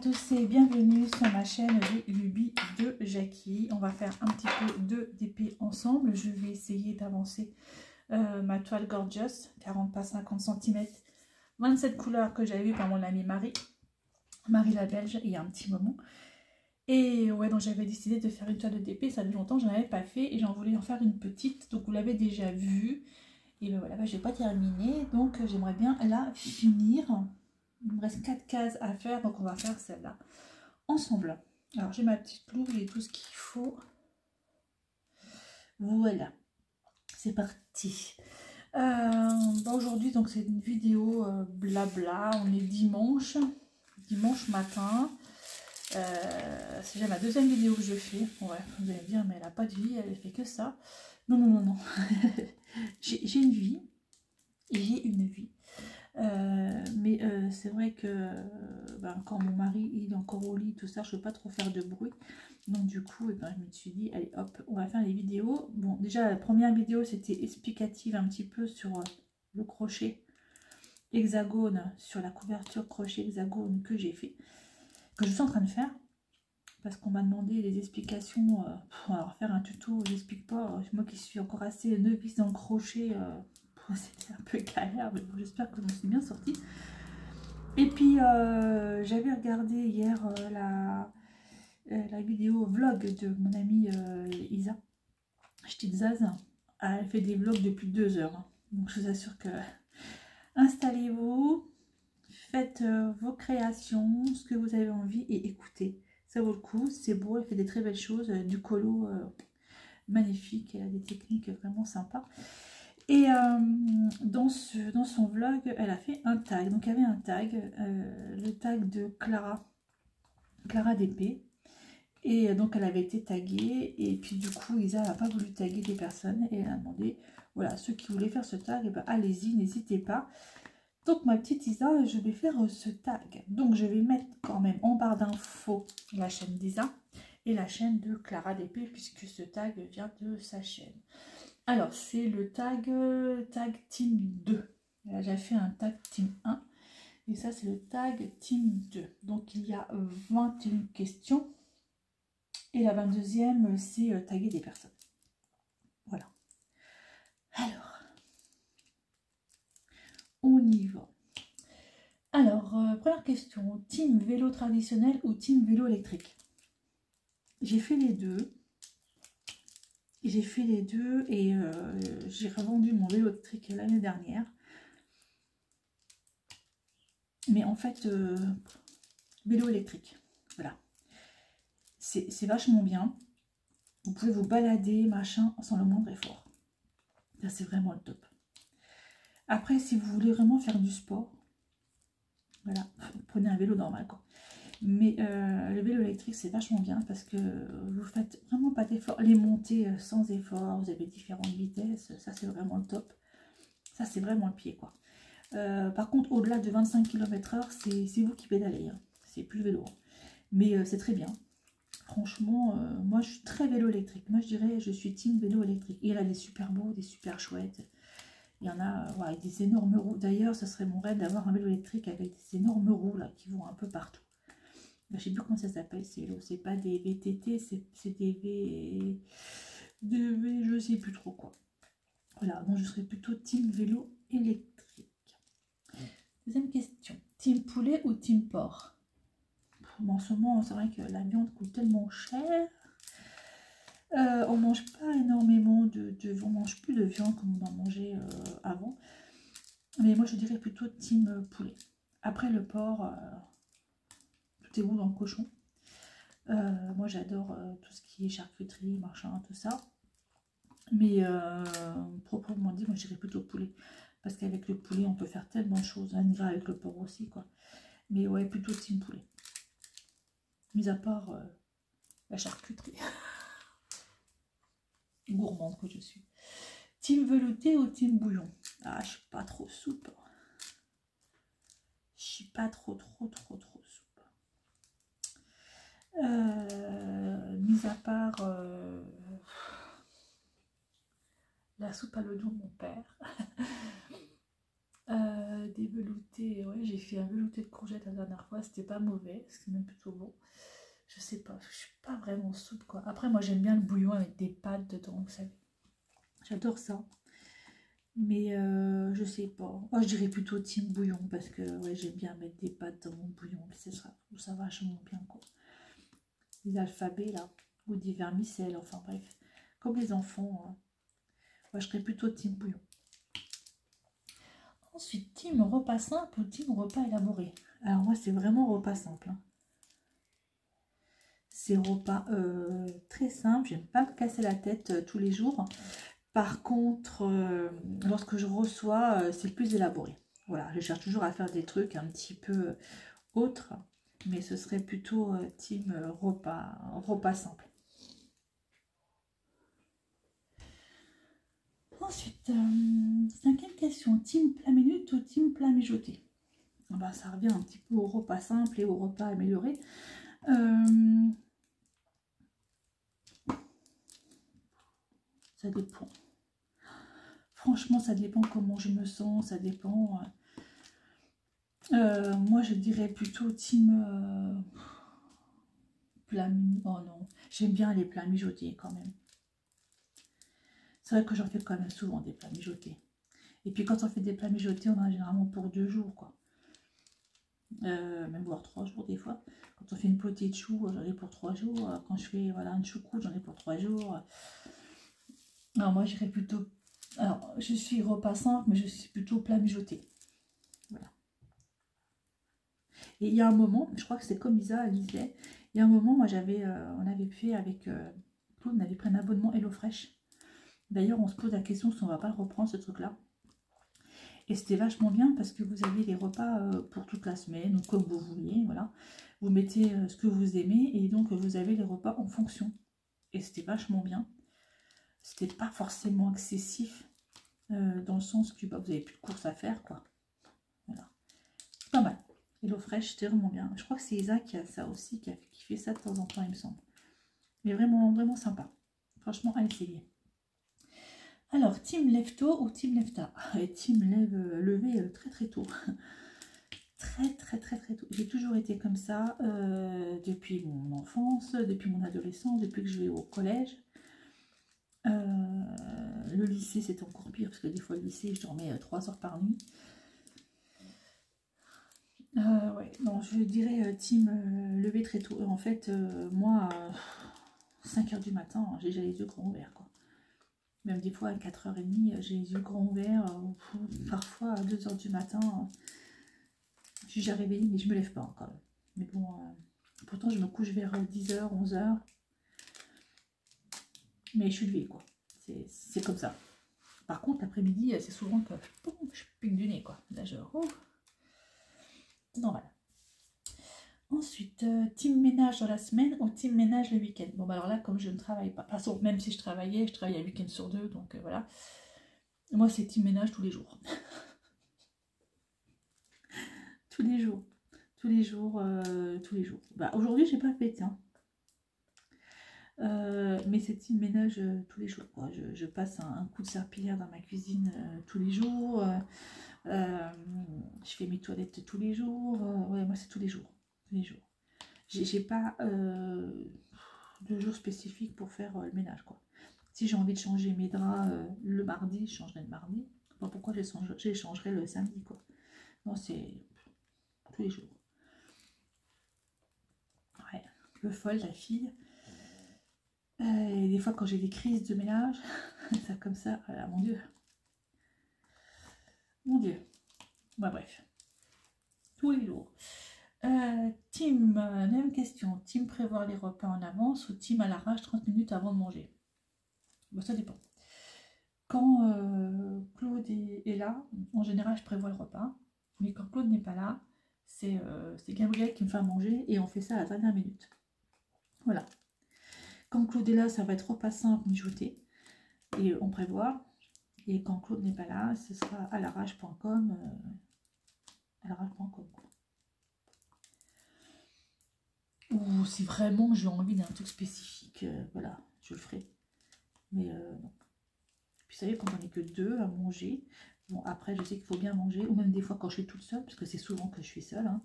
tous et bienvenue sur ma chaîne Les Lubies de Jackie. On va faire un petit peu de DP ensemble. Je vais essayer d'avancer ma toile Gorgeous, 40 par 50 cm, 27 couleurs que j'avais vu par mon amie Marie la Belge, il y a un petit moment. Et ouais, donc j'avais décidé de faire une toile de DP, ça fait longtemps que je n'en avais pas fait et j'en voulais en faire une petite. Donc vous l'avez déjà vu. Et ben voilà, je n'ai pas terminé, donc j'aimerais bien la finir. Il me reste 4 cases à faire, donc on va faire celle-là ensemble. Alors j'ai ma petite loupe, j'ai tout ce qu'il faut. Voilà, c'est parti. Aujourd'hui, donc c'est une vidéo blabla. On est dimanche matin. C'est déjà ma deuxième vidéo que je fais. Ouais, vous allez me dire, mais elle n'a pas de vie, elle fait que ça. Non, non, non, non. J'ai une vie. J'ai une vie. Mais c'est vrai que quand mon mari il est encore au lit, tout ça, je ne veux pas trop faire de bruit. Donc du coup, je me suis dit, allez hop, on va faire les vidéos. Bon, déjà la première vidéo, c'était explicative un petit peu sur le crochet hexagone, sur la couverture crochet hexagone que j'ai fait, que je suis en train de faire. Parce qu'on m'a demandé des explications, alors faire un tuto, j'explique pas, moi qui suis encore assez novice dans le crochet, c'était un peu galère, mais bon, j'espère que je me suis bien sortie. Et puis j'avais regardé hier la vidéo vlog de mon amie Isa, Petite Zaz. Elle fait des vlogs depuis 2 heures, hein. Donc je vous assure que installez-vous, faites vos créations, ce que vous avez envie et écoutez. Ça vaut le coup, c'est beau, elle fait des très belles choses, du colo magnifique, elle a des techniques vraiment sympas. Et dans son vlog, elle a fait un tag. Donc il y avait un tag, le tag de Clara DP. Et donc elle avait été taguée. Et puis du coup, Isa n'a pas voulu taguer des personnes. Et elle a demandé, voilà, ceux qui voulaient faire ce tag, ben, allez-y, n'hésitez pas. Donc ma petite Isa, je vais faire ce tag. Donc je vais mettre quand même en barre d'infos la chaîne d'Isa et la chaîne de Clara DP, puisque ce tag vient de sa chaîne. Alors, c'est le tag Team 2. Là, j'ai fait un tag Team 1. Et ça, c'est le tag Team 2. Donc, il y a 21 questions. Et la 22e, c'est taguer des personnes. Voilà. Alors, on y va. Alors, première question. Team vélo traditionnel ou team vélo électrique? J'ai fait les deux. J'ai fait les deux et j'ai revendu mon vélo électrique l'année dernière. Mais en fait, vélo électrique, voilà. C'est vachement bien. Vous pouvez vous balader, machin, sans le moindre effort. Ça, c'est vraiment le top. Après, si vous voulez vraiment faire du sport, voilà, prenez un vélo normal, quoi. Mais le vélo électrique, c'est vachement bien parce que vous faites vraiment pas d'effort. Les montées sans effort, vous avez différentes vitesses, ça, c'est vraiment le top. Ça, c'est vraiment le pied, quoi. Par contre, au-delà de 25 km/h, c'est vous qui pédalez, hein. C'est plus le vélo. Mais c'est très bien. Franchement, moi, je suis très vélo électrique. Moi, je dirais, je suis team vélo électrique. Et il y en a des super beaux, des super chouettes. Il y en a ouais, des énormes roues. D'ailleurs, ça serait mon rêve d'avoir un vélo électrique avec des énormes roues là, qui vont un peu partout. Je ne sais plus comment ça s'appelle, ces vélos. C'est pas des VTT, c'est des V, je ne sais plus trop quoi. Voilà, donc je serais plutôt team vélo électrique. Deuxième question. Team poulet ou team porc? Bon, en ce moment, c'est vrai que la viande coûte tellement cher. On mange pas énormément on mange plus de viande comme on en mangeait avant. Mais moi, je dirais plutôt team poulet. Après, le porc, tout est bon dans le cochon. Moi, j'adore tout ce qui est charcuterie, machin, tout ça. Mais proprement dit, moi, je dirais plutôt poulet. Parce qu'avec le poulet, on peut faire tellement de choses. On ira avec le porc aussi, quoi. Mais ouais, plutôt team poulet. Mis à part la charcuterie. Gourmande que je suis. Team velouté ou team bouillon? Ah, je suis pas trop soupe. Je suis pas trop soupe. Mis à part la soupe à l'oignon de mon père. des veloutés. Ouais, j'ai fait un velouté de courgettes la dernière fois. C'était pas mauvais. C'était même plutôt bon. Je sais pas. Je suis pas vraiment soupe, quoi. Après, moi, j'aime bien le bouillon avec des pâtes dedans, vous savez. J'adore ça. Mais je sais pas. Moi, je dirais plutôt team bouillon parce que ouais, j'aime bien mettre des pâtes dans mon bouillon. Ça va vachement bien, quoi. Des alphabets, là. Ou des vermicelles, enfin bref. Comme les enfants. Hein. Moi, je serais plutôt team bouillon. Ensuite, team repas simple ou team repas élaboré. Alors moi, c'est vraiment repas simple. Hein. C'est repas très simple. J'aime pas me casser la tête tous les jours. Par contre, lorsque je reçois, c'est plus élaboré. Voilà, je cherche toujours à faire des trucs un petit peu autres. Mais ce serait plutôt team repas simple. Ensuite, 5e question, team plat minute ou team plat mijoté? Ben, ça revient un petit peu au repas simple et au repas amélioré. Ça dépend. Franchement, ça dépend comment je me sens, ça dépend. Moi, je dirais plutôt team plat mijoté. Oh non, j'aime bien les plats mijotés quand même. C'est vrai que j'en fais quand même souvent des plats mijotés. Et puis quand on fait des plats mijotés, on en a généralement pour 2 jours, quoi. Même voire 3 jours des fois. Quand on fait une potée de choux, j'en ai pour 3 jours. Quand je fais voilà, une choucroute, j'en ai pour 3 jours. Alors moi, j'irais plutôt... Alors, je suis repas simple, mais je suis plutôt plat mijoté. Voilà. Et il y a un moment, je crois que c'est comme Isa, elle disait, il y a un moment, moi, on avait fait avec Claude, on avait pris un abonnement HelloFresh. D'ailleurs, on se pose la question si on va pas le reprendre, ce truc-là. Et c'était vachement bien parce que vous avez les repas pour toute la semaine, ou comme vous voulez, voilà. Vous mettez ce que vous aimez et donc vous avez les repas en fonction. Et c'était vachement bien. C'était pas forcément excessif dans le sens que bah, vous n'avez plus de courses à faire, quoi. Voilà. Pas mal. HelloFresh, c'était vraiment bien. Je crois que c'est Isa qui a ça aussi, qui fait ça de temps en temps, il me semble. Mais vraiment, vraiment sympa. Franchement, à essayer. Alors, team lève tôt ou team lève tard? Team lever très très tôt. Très tôt. J'ai toujours été comme ça depuis mon enfance, depuis mon adolescence, depuis que je vais au collège. Le lycée, c'est encore pire parce que des fois, le lycée, je dormais 3 heures par nuit. Ouais, non, je dirais team lever très tôt. En fait, moi, 5 h du matin, j'ai déjà les yeux grands ouverts, quoi. Même des fois à 4h30, j'ai les yeux grands ouverts. Parfois à 2 h du matin, je suis déjà réveillée, mais je me lève pas quand même. Mais bon, pourtant je me couche vers 10 h, 11 h. Mais je suis levée, quoi. C'est comme ça. Par contre, l'après-midi, c'est souvent que je pique du nez, quoi. Là, c'est normal. Ensuite, team ménage dans la semaine ou team ménage le week-end. Bon, bah alors là, comme je ne travaille pas, de toute façon, même si je travaillais un week-end sur 2, donc voilà. Moi, c'est team ménage tous les jours. Tous les jours. Tous les jours. Bah, aujourd'hui, j'ai pas fait, tiens. Mais c'est team ménage tous les jours, quoi. Je passe un coup de serpillière dans ma cuisine tous les jours. Je fais mes toilettes tous les jours. Ouais, moi, c'est tous les jours. Tous les jours. J'ai pas de jour spécifique pour faire le ménage, quoi. Si j'ai envie de changer mes draps le mardi, je changerai le mardi. Pas pourquoi j'échangerai le samedi, quoi. Non, c'est tous les jours. Ouais, le folle, la fille. Et des fois, quand j'ai des crises de ménage, ça comme ça, voilà, mon Dieu. Mon Dieu. Bah, bref. Tous les jours. Team, même question. Team prévoir les repas en avance ou team à l'arrache 30 minutes avant de manger? Bah, ça dépend. Quand Claude est là, en général, je prévois le repas. Mais quand Claude n'est pas là, c'est Gabriel qui me fait manger et on fait ça à la dernière minute. Voilà. Quand Claude est là, ça va être repas simple, mijoté. Et on prévoit. Et quand Claude n'est pas là, ce sera à l'arrache.com. Ou si vraiment j'ai envie d'un truc spécifique, voilà, je le ferai. Mais non. Puis vous savez, quand on n'est que 2 à manger, Bon, après, je sais qu'il faut bien manger, ou même des fois quand je suis toute seule, parce que c'est souvent que je suis seule, hein,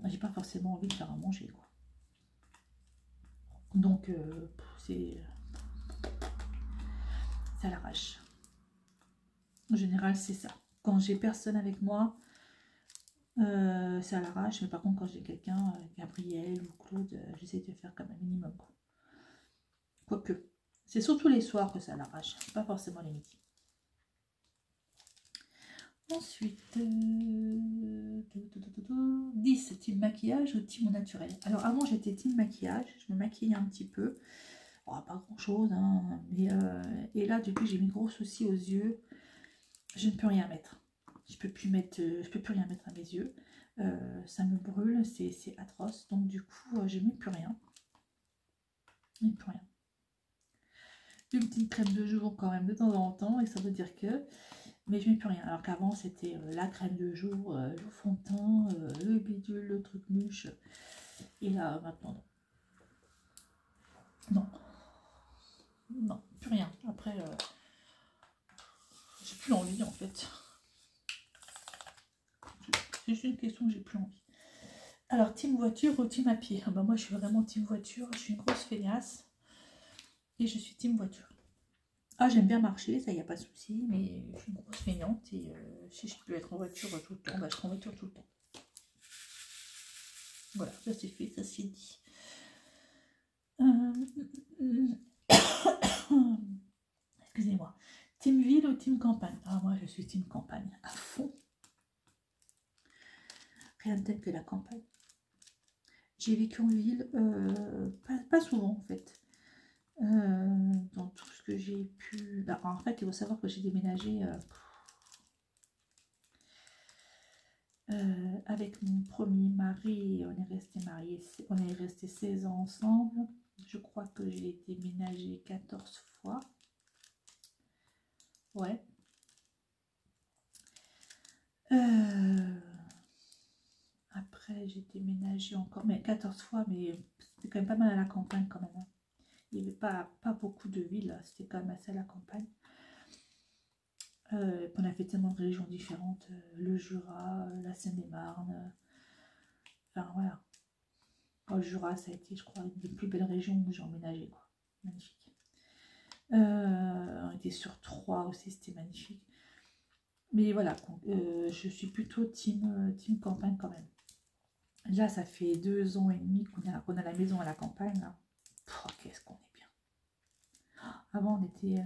j'ai pas forcément envie de faire à manger, quoi. Donc, c'est à l'arrache. En général, c'est ça. Quand j'ai personne avec moi, c'est à l'arrache. Mais par contre, quand j'ai quelqu'un, Gabriel ou Claude, j'essaie de faire comme un minimum, quoi. Quoique, c'est surtout les soirs que c'est à l'arrache, pas forcément les midis. Ensuite, 10, team maquillage ou team au naturel. Alors avant j'étais team maquillage, je me maquillais un petit peu, oh, pas grand chose, hein, mais et là depuis j'ai mis gros soucis aux yeux, je ne peux rien mettre. Je peux plus rien mettre à mes yeux, ça me brûle, c'est atroce, donc du coup je mets plus rien. Une petite crème de jour quand même de temps en temps, et ça veut dire que... Mais je mets plus rien. Alors qu'avant, c'était la crème de jour, le fond de teint, le bidule, le truc mouche. Et là, maintenant, non. Non. Non, plus rien. Après, j'ai plus envie, en fait. C'est juste une question que j'ai plus envie. Alors, team voiture ou team à pied? Ah bah, moi, je suis vraiment team voiture. Je suis une grosse feignasse. Et je suis team voiture. Ah, j'aime bien marcher, ça, il n'y a pas de souci. Mais je suis une grosse feignante. Et si je peux être en voiture tout le temps, bah, je serai en voiture tout le temps. Voilà, ça c'est fait, ça c'est dit. Excusez-moi. Team ville ou team campagne? Ah, moi je suis team campagne, à fond. Rien de tel que la campagne. J'ai vécu en ville, pas souvent en fait. Dans tout ce que j'ai pu... Bah, en fait, il faut savoir que j'ai déménagé avec mon premier mari. On est resté mariés, on est resté 16 ans ensemble. Je crois que j'ai déménagé 14 fois. Ouais. Après, j'ai déménagé encore, mais 14 fois, mais c'était quand même pas mal à la campagne quand même. Hein. Il n'y avait pas beaucoup de villes, c'était quand même assez à la campagne. On a fait tellement de régions différentes, le Jura, la Seine-et-Marne. Enfin voilà. Le Jura, ça a été, je crois, une des plus belles régions où j'ai emménagé, quoi. Magnifique. On était sur 3 aussi, c'était magnifique. Mais voilà, je suis plutôt team campagne quand même. Là, ça fait 2 ans et demi qu'on a la maison à la campagne. Qu'est-ce qu'on est bien. Avant, on était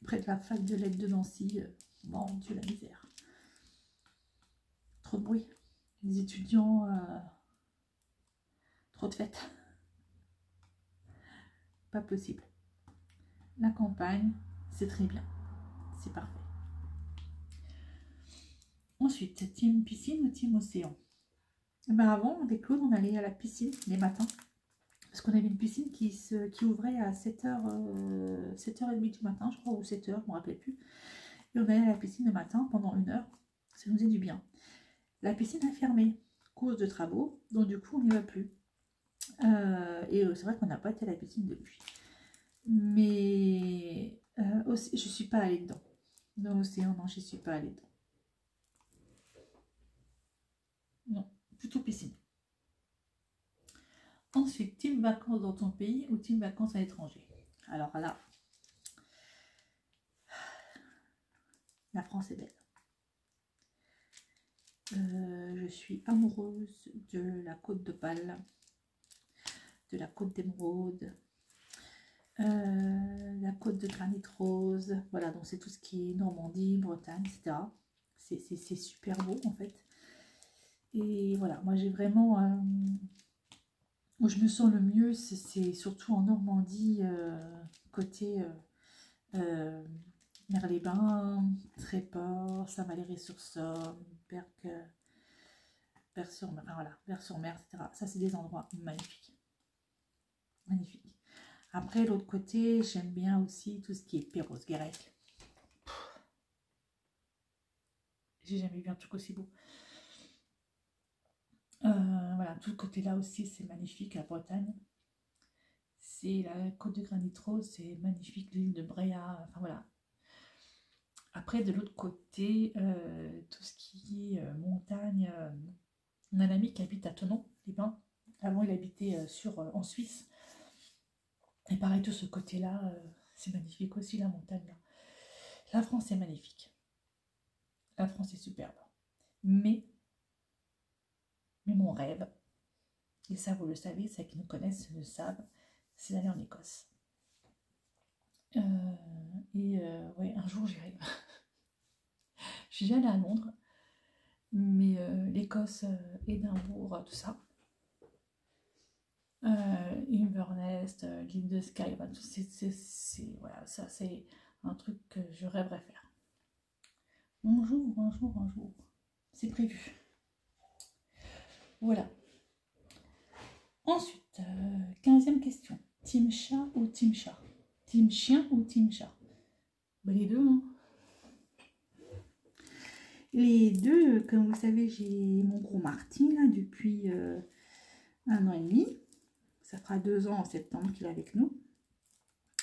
près de la fac de lettres de Nancy. Mon Dieu, la misère. Trop de bruit. Les étudiants, trop de fêtes. Pas possible. La campagne, c'est très bien. C'est parfait. Ensuite, team piscine ou team océan? Ben avant, avec Claude, on allait à la piscine les matins. Parce qu'on avait une piscine qui ouvrait à 7h, 7h30 du matin, je crois, ou 7h, je ne me rappelle plus. Et on allait à la piscine le matin pendant 1 heure. Ça nous faisait du bien. La piscine a fermé, cause de travaux, donc du coup, on n'y va plus. Et c'est vrai qu'on n'a pas été à la piscine depuis. Mais je ne suis pas allée dedans. Dans l'océan, non, je ne suis pas allée dedans. Non, plutôt piscine. Ensuite, team vacances dans ton pays ou team vacances à l'étranger? Alors là, la France est belle. Je suis amoureuse de la côte d'Opale, de la côte d'Émeraude, la côte de Granit Rose. Voilà, donc c'est tout ce qui est Normandie, Bretagne, etc. C'est super beau en fait. Et voilà, moi j'ai vraiment... où je me sens le mieux, c'est surtout en Normandie, côté Merles-les-Bains, Tréport, Saint-Valery-sur-Somme, Berck-sur-Mer, voilà, Berck-sur-Mer, etc. Ça, c'est des endroits magnifiques. Magnifiques. Après, l'autre côté, j'aime bien aussi tout ce qui est Perros-Guirec. J'ai jamais vu un truc aussi beau. Voilà, tout le côté là aussi, c'est magnifique, la Bretagne. C'est la côte de Granit Rose, c'est magnifique, l'île de Bréa, enfin voilà. Après, de l'autre côté, tout ce qui est montagne, on a un ami qui habite à Thonon, les Bains. Avant, il habitait en Suisse. Et pareil, tout ce côté-là, c'est magnifique aussi, la montagne. Là. La France est magnifique. La France est superbe. Mais mon rêve, et ça vous le savez, ceux qui nous connaissent le savent, c'est d'aller en Écosse. Ouais, un jour j'irai. Je suis déjà allée à Londres, mais l'Écosse, Édimbourg, tout ça. Inverness, l'île de Skye, voilà, ça c'est un truc que je rêverais faire. Bonjour. C'est prévu. Voilà. Ensuite, 15e question. Team chat ou team chat? Team chien ou team chat? Ben, les deux, hein. Les deux, comme vous savez, j'ai mon gros Martin là depuis 1 an et demi. Ça fera 2 ans en septembre qu'il est avec nous.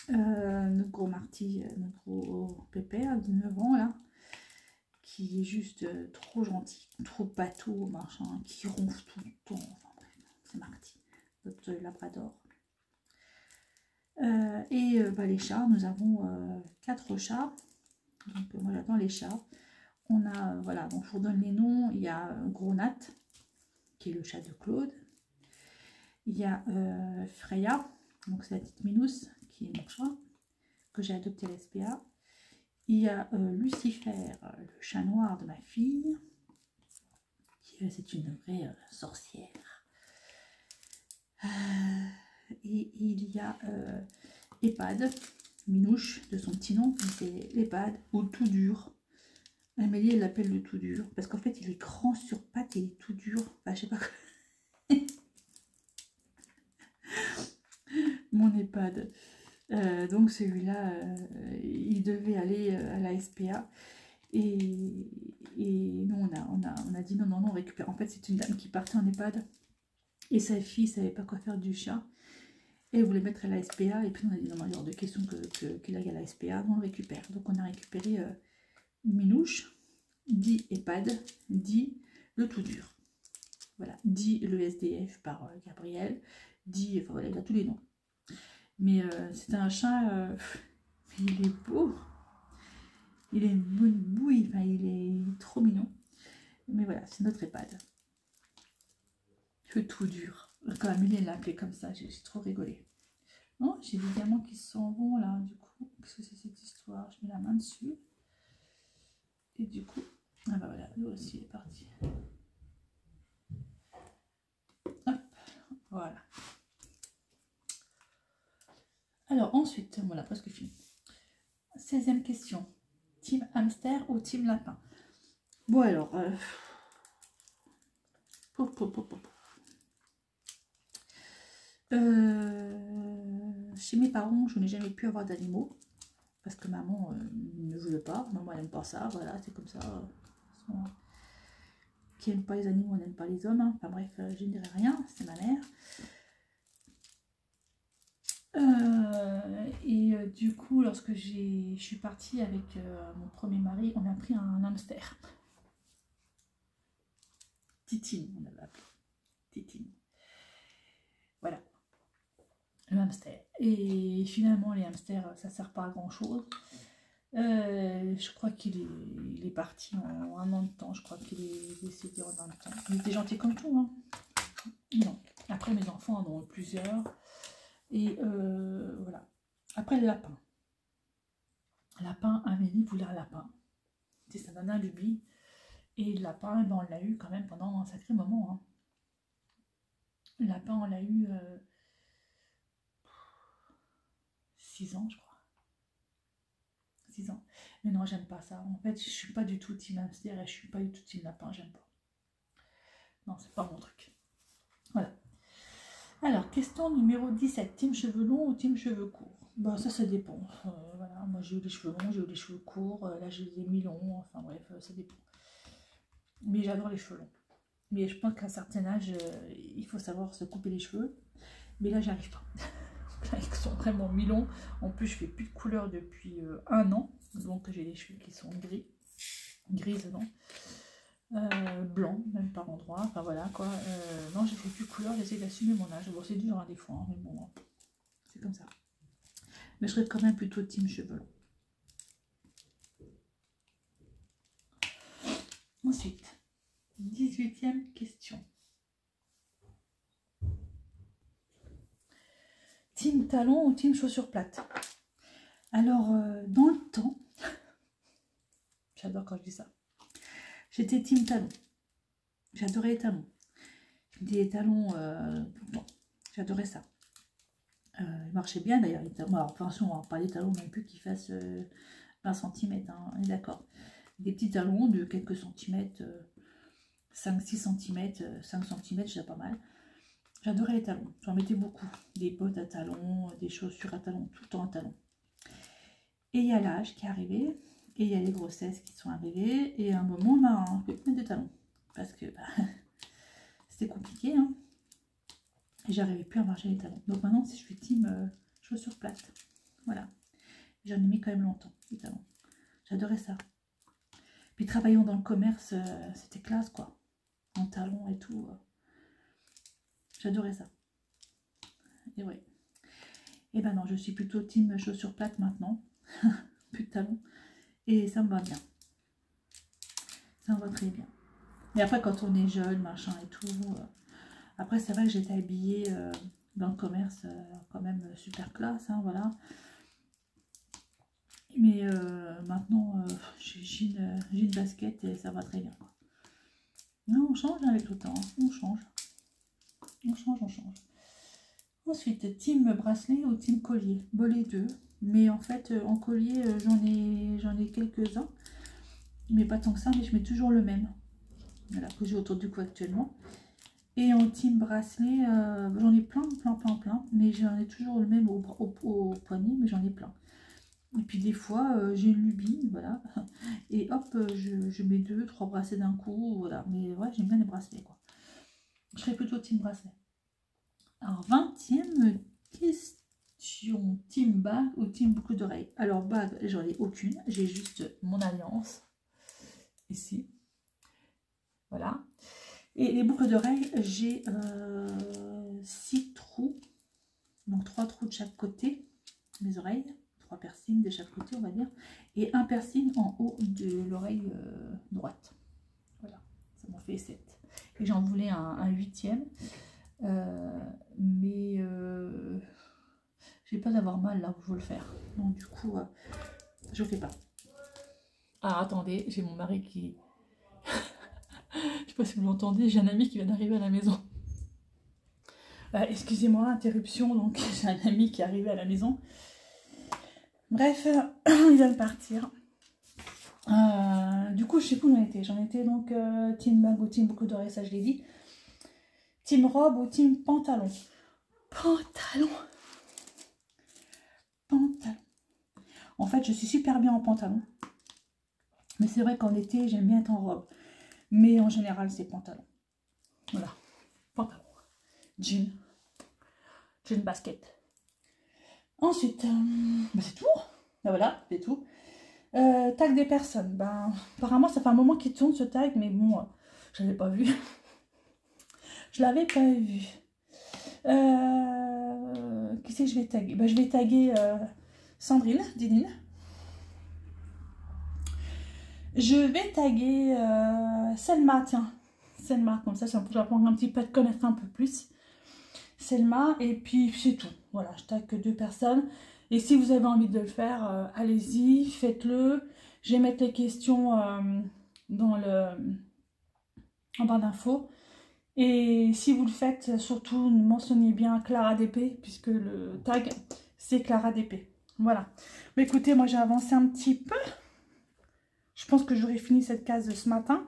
Notre gros Marty, notre gros pépère de 9 ans là, qui est juste trop gentil, trop pâteau, machin, qui ronfle tout le temps. Enfin bref, c'est Marty, notre labrador. Les chats, nous avons 4 chats. Donc moi j'adore les chats. On a, voilà, donc je vous donne les noms. Il y a Gros Nat, qui est le chat de Claude. Il y a Freya, donc c'est la petite Minousse, qui est mon chat, que j'ai adopté à la SPA. Il y a Lucifer, le chat noir de ma fille, qui c'est une vraie sorcière. Et il y a Epad, Minouche, de son petit nom, c'est Epad, ou Tout Dur. Amélie, elle l'appelle le Tout Dur, parce qu'en fait, il est grand sur pattes et il est tout dur. Enfin, je sais pas quoi. Mon EHPAD. Donc celui-là, il devait aller à la SPA. Et nous, on a dit non, on récupère. En fait, c'est une dame qui partait en EHPAD. Et sa fille ne savait pas quoi faire du chat. Et elle voulait mettre à la SPA. Et puis on a dit non, il y a hors de question qu'il aille à la SPA. Donc on le récupère. Donc on a récupéré Minouche, dit EHPAD, dit le Tout Dur. Voilà, dit le SDF par Gabriel, dit, enfin voilà, il a tous les noms. Mais c'est un chat, il est beau, il est une bonne bouille, enfin, il est trop mignon. Mais voilà, c'est notre EHPAD. Le Tout Dur. Quand Amélie l'a appelé comme ça, j'ai trop rigolé. Oh, j'ai des diamants qui s'en vont là, du coup, qu'est-ce que c'est cette histoire? Je mets la main dessus. Et du coup, ah bah voilà, lui aussi il est parti. Hop, voilà. Alors ensuite, voilà, presque fini. 16e question. Team hamster ou team lapin? Bon alors, chez mes parents, je n'ai jamais pu avoir d'animaux. Parce que maman ne voulait pas. Maman elle n'aime pas ça, voilà, c'est comme ça. Qui n'aime pas les animaux, n'aime pas les hommes. Hein. Enfin bref, je ne dirai rien, c'est ma mère. Du coup, lorsque je suis partie avec mon premier mari, on a pris un hamster. Titine, on l'avait appelé. Titine. Voilà. Le hamster. Et finalement, les hamsters, ça ne sert pas à grand chose. Je crois qu'il est parti en 1 an de temps. Je crois qu'il est décédé en 1 an de temps. Il était gentil comme tout. Hein. Non. Après, mes enfants en ont eu plusieurs. Et voilà. Après, le lapin. Lapin, Amélie voulait un lapin. C'est sa nana lubie. Et le lapin, ben, on l'a eu quand même pendant un sacré moment. Hein. Le lapin, on l'a eu 6 ans, je crois. 6 ans. Mais non, j'aime pas ça. En fait, je suis pas du tout team hamster et je suis pas du tout team lapin. J'aime pas. Non, c'est pas mon truc. Voilà. Alors, question numéro 17. Team cheveux longs ou team cheveux courts? Bah, ça dépend. Voilà, moi j'ai eu les cheveux longs, j'ai eu les cheveux courts. Là, je les ai mis longs. Enfin bref, ça dépend. Mais j'adore les cheveux longs. Mais je pense qu'à un certain âge, il faut savoir se couper les cheveux. Mais là, j'arrive pas. Ils sont vraiment mi-longs. En plus, je fais plus de couleur depuis 1 an. Donc, j'ai les cheveux qui sont grises, non, blanc, même par endroit. Enfin, voilà, quoi. Non, je fais plus de couleur. J'essaie d'assumer mon âge. Bon, c'est dur hein, des fois, hein, mais bon, c'est comme ça. Mais je serais quand même plutôt team cheveux longs. Ensuite, 18e question. Team talon ou team chaussures plates? Alors, dans le temps, j'adore quand je dis ça, j'étais team talon. J'adorais les talons. Je me dis les talons, bon, j'adorais ça. Ils marchaient bien d'ailleurs, les talons. Alors, attention, pas les talons non plus qui fassent 20 cm, hein, on est d'accord. Des petits talons de quelques centimètres, 5-6 cm, 5 cm, déjà pas mal. J'adorais les talons, j'en mettais beaucoup. Des bottes à talons, des chaussures à talons, tout le temps à talons. Et il y a l'âge qui est arrivé, et il y a les grossesses qui sont arrivées, et à un moment, ben, je ne peux plus mettre des talons. Parce que c'était compliqué, hein. Et j'arrivais plus à marcher les talons. Donc maintenant, je suis team chaussures plates. Voilà. J'en ai mis quand même longtemps, les talons. J'adorais ça. Puis travaillant dans le commerce, c'était classe, quoi. En talons et tout. J'adorais ça. Et ouais. Et ben non, je suis plutôt team chaussures plates maintenant. Plus de talons. Et ça me va bien. Ça me va très bien. Mais après, quand on est jeune, machin et tout. Après, c'est vrai que j'étais habillée dans le commerce quand même super classe, hein, voilà. Mais maintenant, j'ai une basket et ça va très bien, quoi. Non, on change avec le temps, hein. On change. On change, on change. Ensuite, team bracelet ou team collier? Bon, les deux. Mais en fait, en collier, j'en ai quelques-uns. Mais pas tant que ça, mais je mets toujours le même. Voilà, que j'ai autour du cou actuellement. Et en team bracelet, j'en ai plein. Mais j'en ai toujours le même au poignet, mais j'en ai plein. Et puis des fois, j'ai une lubie, voilà. Et hop, je mets 2-3 bracelets d'un coup, voilà. Mais ouais, j'aime bien les bracelets, quoi. Je serais plutôt team bracelet. Alors, 20e question. Team bague ou team boucle d'oreille? Alors, bague, j'en ai aucune. J'ai juste mon alliance. Ici. Voilà. Et les boucles d'oreilles, j'ai 6 trous. Donc, 3 trous de chaque côté. Mes oreilles. 3 piercings de chaque côté, on va dire. Et un piercing en haut de l'oreille droite. Voilà. Ça m'en fait 7. Et j'en voulais un 8e. Mais j'ai peur d'avoir mal là où je veux le faire. Donc du coup, je ne fais pas. Ah, attendez, j'ai mon mari qui... je sais pas si vous l'entendez, j'ai un ami qui vient d'arriver à la maison. Excusez-moi, interruption, donc j'ai un ami qui est arrivé à la maison. Bref, il vient de partir. Du coup, je sais plus où j'en étais. J'en étais donc team bag ou team boucle d'oreille, ça je l'ai dit. Team robe ou team pantalon? Pantalon. En fait, je suis super bien en pantalon. Mais c'est vrai qu'en été, j'aime bien être en robe. Mais en général, c'est pantalon. Voilà. Pantalon. Jean. Jean basket. Ensuite, c'est tout. Ben voilà, c'est tout. Tag des personnes. Ben, apparemment, ça fait un moment qu'il tourne ce tag, mais bon, je l'avais pas vu. Je l'avais pas vu. Qui c'est que je vais taguer? Ben, je vais taguer Sandrine, Dinine. Je vais taguer Selma, tiens. Selma, comme ça va prendre un petit peu de connaître un peu plus. Selma, et puis c'est tout. Voilà, je tague que 2 personnes. Et si vous avez envie de le faire, allez-y, faites-le. Je vais mettre les questions en barre d'infos. Et si vous le faites, surtout mentionnez bien Clara DP, puisque le tag, c'est Clara DP. Voilà. Mais écoutez, moi j'ai avancé un petit peu. Je pense que j'aurai fini cette case ce matin.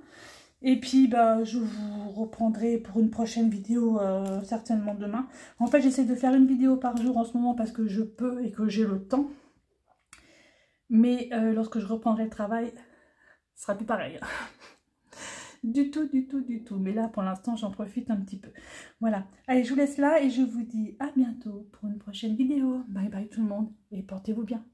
Et puis, bah, je vous reprendrai pour une prochaine vidéo, certainement demain. En fait, j'essaie de faire une vidéo par jour en ce moment parce que je peux et que j'ai le temps. Mais lorsque je reprendrai le travail, ce sera plus pareil. Du tout. Mais là, pour l'instant, j'en profite un petit peu. Voilà. Allez, je vous laisse là et je vous dis à bientôt pour une prochaine. prochaine vidéo. Bye bye tout le monde et portez-vous bien.